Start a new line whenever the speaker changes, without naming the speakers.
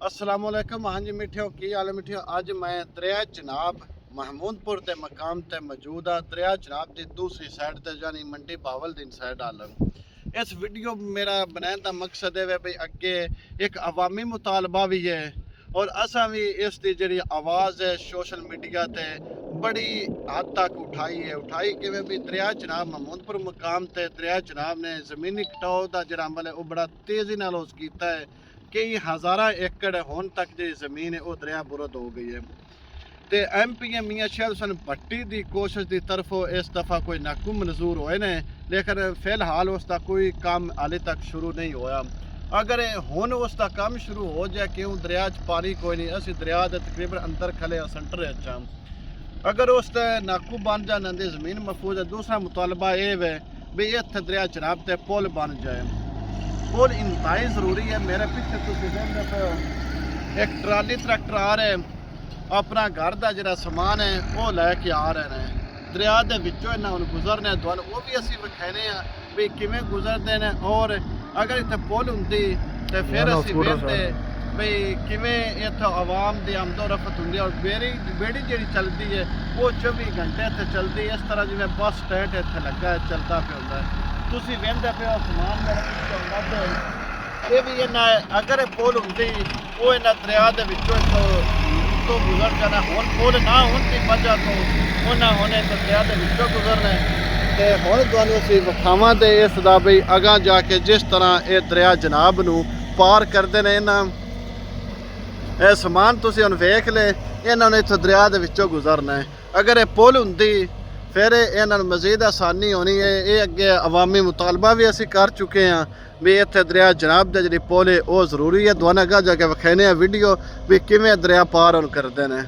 अस्सलाम वालेकुम। हाँ जी मिठियो, की हाल है मिठियो। अज मैं दरिया चनाब महमूदपुर के मकाम ते मौजूद हाँ। दरिया चनाब की दूसरी साइड ते यानी मंडी बावलदीन साइड आलम। इस वीडियो मेरा बनाने का मकसद है भाई अगे एक अवामी मुतालबा भी है और असा भी इसकी जी आवाज़ है सोशल मीडिया ते बड़ी हद तक उठाई कि भी दरिया चनाब महमूदपुर मकाम ते दरिया चनाब ने ज़मीनी कटाव का जो अमल है वह बड़ा तेज़ी नाल उस कीता है। कई हज़ारा एकड़ होने तक जी ज़मीन है वह दरिया बुरद हो गई है। तो MP मियाँ शेर हुसैन भट्टी की कोशिश की तरफों इस दफ़ा कोई नाकाम मंजूर होए ने, लेकिन फिलहाल उसका कोई काम हाले तक शुरू नहीं होया। अगर हुण उसका काम शुरू हो जाए, क्यों दरिया च पानी कोई नहीं, असी दरिया के तकरीबन अंदर खले सेंटर अच्छा अगर उस नाकू बन जाए ज़मीन महफूज है। दूसरा मुतालबा ये है भी इतने दरिया चनाब ते पुल बन जाए। पुल इंतहाई ज़रूरी है। मेरे पीछे एक ट्राली ट्रैक्टर आ रहे अपना घर का जो समान है वो लैके आ रहे हैं दरिया के विचों इन्हें हम गुजरने दुआन वो भी असी विखाने भी किमें गुजरते हैं। और अगर इतने पुल होंगी तो फिर असी वेखते भी किमें इतने आवाम की आमदो रफत होंगी और बेड़ी जी चलती है वो 24 घंटे इतने चलती। इस तरह जिमें बस स्टैंड इतने लगा है चलता पे होंगे तुम वेंदे पे समान मेरे पिछले आते ये भी इन्ना अगर पुल होंगी वो इन्हें दरिया के विचों तो गुजर जाना। हुण पुल ना होने की वजह तो उन्हें होने तो दरिया के विचों गुजरना तो हुण तुहानूं असीं विखावां ते इसदा बई अगां जाके जिस तरह ये दरिया जनाब नूं पार करते हैं इन्हां समान तुसीं हुण वेख ले इन्हां ने इत्थों दरिया के विचों गुजरना है। अगर ये पुल होंदी फिर इन्हां नूं मज़ीद आसानी होनी है। ये अगे अवामी मुतालबा भी असी कर चुके हैं भी इत्थे दरिया जनाब के जी पुल है वो जरूरी है। दोनों अगर जाके विखाने वीडियो भी किमें दरिया पार करते हैं।